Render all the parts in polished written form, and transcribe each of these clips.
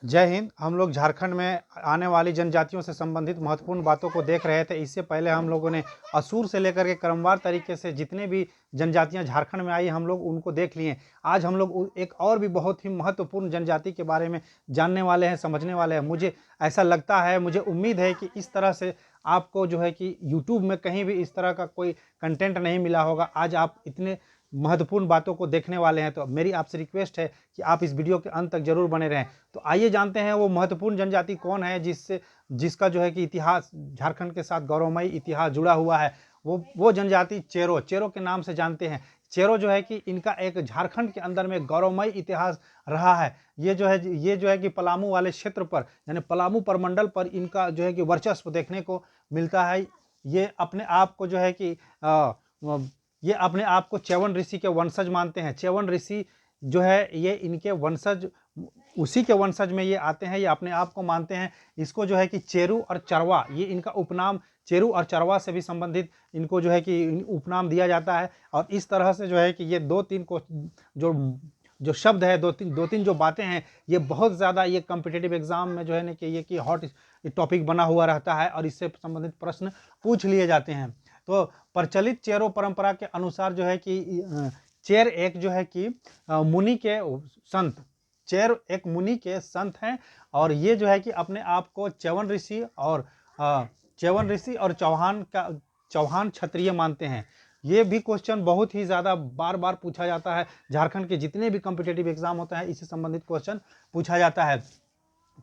जय हिंद। हम लोग झारखंड में आने वाली जनजातियों से संबंधित महत्वपूर्ण बातों को देख रहे थे। इससे पहले हम लोगों ने असुर से लेकर के क्रमवार तरीके से जितने भी जनजातियां झारखंड में आई हम लोग उनको देख लिए। आज हम लोग एक और भी बहुत ही महत्वपूर्ण जनजाति के बारे में जानने वाले हैं, समझने वाले हैं। मुझे ऐसा लगता है, मुझे उम्मीद है कि इस तरह से आपको जो है कि यूट्यूब में कहीं भी इस तरह का कोई कंटेंट नहीं मिला होगा। आज आप इतने महत्वपूर्ण बातों को देखने वाले हैं, तो मेरी आपसे रिक्वेस्ट है कि आप इस वीडियो के अंत तक जरूर बने रहें। तो आइए जानते हैं वो महत्वपूर्ण जनजाति कौन है जिसका जो है कि इतिहास झारखंड के साथ गौरवमयी इतिहास जुड़ा हुआ है। वो जनजाति चेरो के नाम से जानते हैं। चेरो जो है कि इनका एक झारखंड के अंदर में गौरवमयी इतिहास रहा है। ये जो है कि पलामू वाले क्षेत्र पर, यानी पलामू प्रमंडल पर इनका जो है कि वर्चस्व देखने को मिलता है। ये अपने आप को जो है कि ये अपने आप को च्यवन ऋषि के वंशज मानते हैं। च्यवन ऋषि जो है ये इनके वंशज, उसी के वंशज में ये आते हैं। ये अपने आप को मानते हैं। इसको जो है कि चेरू और चरवा, ये इनका उपनाम चेरू और चरवा से भी संबंधित इनको जो है कि उपनाम दिया जाता है। और इस तरह से जो है कि ये दो तीन को जो शब्द है, दो तीन जो बातें हैं, ये बहुत ज़्यादा ये कॉम्पिटिटिव एग्जाम में जो है ना कि ये कि हॉट टॉपिक बना हुआ रहता है और इससे संबंधित प्रश्न पूछ लिए जाते हैं। तो प्रचलित चेरो परंपरा के अनुसार जो है कि चेर एक जो है कि मुनि के संत, चेर एक मुनि के संत हैं। और ये जो है कि अपने आप को च्यवन ऋषि और चौहान क्षत्रिय मानते हैं। ये भी क्वेश्चन बहुत ही ज़्यादा बार बार पूछा जाता है। झारखंड के जितने भी कॉम्पिटिटिव एग्जाम होता है इससे संबंधित क्वेश्चन पूछा जाता है।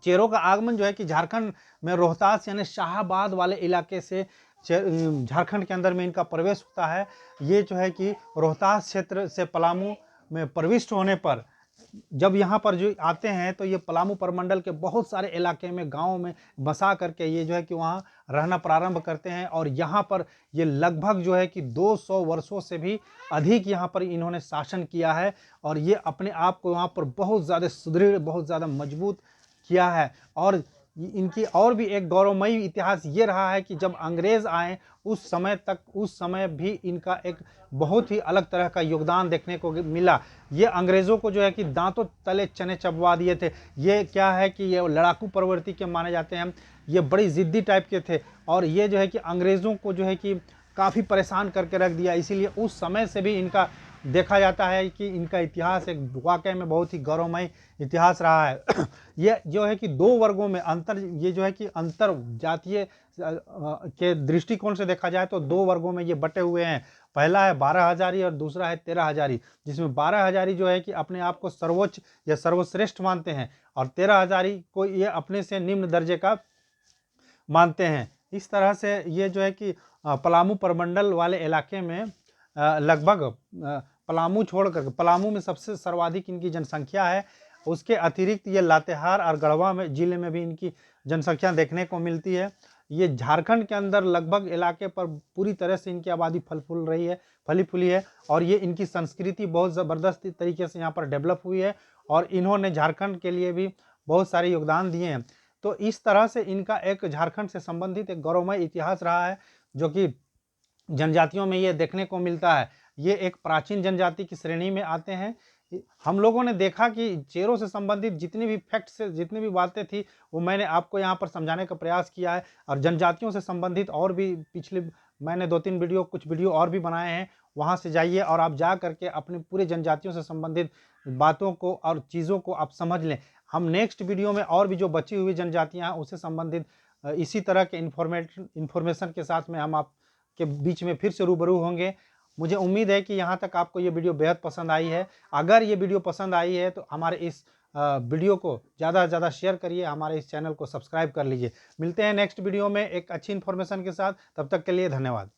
चेरो का आगमन जो है कि झारखंड में रोहतास यानी शाहाबाद वाले इलाके से झारखंड के अंदर में इनका प्रवेश होता है। ये जो है कि रोहतास क्षेत्र से पलामू में प्रविष्ट होने पर जब यहाँ पर जो आते हैं तो ये पलामू प्रमंडल के बहुत सारे इलाके में, गाँव में बसा करके ये जो है कि वहाँ रहना प्रारंभ करते हैं। और यहाँ पर ये लगभग जो है कि 200 वर्षों से भी अधिक यहाँ पर इन्होंने शासन किया है। और ये अपने आप को वहाँ पर बहुत ज़्यादा सुदृढ़, बहुत ज़्यादा मजबूत किया है। और इनकी और भी एक गौरवमयी इतिहास ये रहा है कि जब अंग्रेज आए उस समय भी इनका एक बहुत ही अलग तरह का योगदान देखने को मिला। ये अंग्रेज़ों को जो है कि दांतों तले चने चबवा दिए थे। ये क्या है कि ये लड़ाकू प्रवृत्ति के माने जाते हैं। ये बड़ी ज़िद्दी टाइप के थे और ये जो है कि अंग्रेज़ों को जो है कि काफ़ी परेशान करके रख दिया। इसीलिए उस समय से भी इनका देखा जाता है कि इनका इतिहास एक वाकई में बहुत ही गौरवमय इतिहास रहा है। ये जो है कि दो वर्गों में ये जो है कि अंतर जातीय के दृष्टिकोण से देखा जाए तो दो वर्गों में ये बटे हुए हैं। पहला है 12 हजारी और दूसरा है 13 हजारी, जिसमें 12 हजारी जो है कि अपने आप को सर्वोच्च या सर्वश्रेष्ठ मानते हैं और 13 हजारी को ये अपने से निम्न दर्जे का मानते हैं। इस तरह से ये जो है कि पलामू प्रमंडल वाले इलाके में लगभग पलामू छोड़कर, पलामू में सबसे सर्वाधिक इनकी जनसंख्या है। उसके अतिरिक्त ये लातेहार और गढ़वा में जिले में भी इनकी जनसंख्या देखने को मिलती है। ये झारखंड के अंदर लगभग इलाके पर पूरी तरह से इनकी आबादी फली फूली है। और ये इनकी संस्कृति बहुत ज़बरदस्त तरीके से यहाँ पर डेवलप हुई है और इन्होंने झारखंड के लिए भी बहुत सारे योगदान दिए हैं। तो इस तरह से इनका एक झारखंड से संबंधित एक गौरवमय इतिहास रहा है जो कि जनजातियों में ये देखने को मिलता है। ये एक प्राचीन जनजाति की श्रेणी में आते हैं। हम लोगों ने देखा कि चेरो से संबंधित जितनी भी फैक्ट्स, जितनी भी बातें थी वो मैंने आपको यहाँ पर समझाने का प्रयास किया है। और जनजातियों से संबंधित और भी पिछले मैंने कुछ वीडियो और भी बनाए हैं। वहाँ से जाइए और आप जा करके अपने पूरे जनजातियों से संबंधित बातों को और चीज़ों को आप समझ लें। हम नेक्स्ट वीडियो में और भी जो बची हुई जनजातियाँ हैं उससे संबंधित इसी तरह के इन्फॉर्मेशन के साथ में हम आप के बीच में फिर से रूबरू होंगे। मुझे उम्मीद है कि यहाँ तक आपको ये वीडियो बेहद पसंद आई है। अगर ये वीडियो पसंद आई है तो हमारे इस वीडियो को ज़्यादा से ज़्यादा शेयर करिए, हमारे इस चैनल को सब्सक्राइब कर लीजिए। मिलते हैं नेक्स्ट वीडियो में एक अच्छी इन्फॉर्मेशन के साथ। तब तक के लिए धन्यवाद।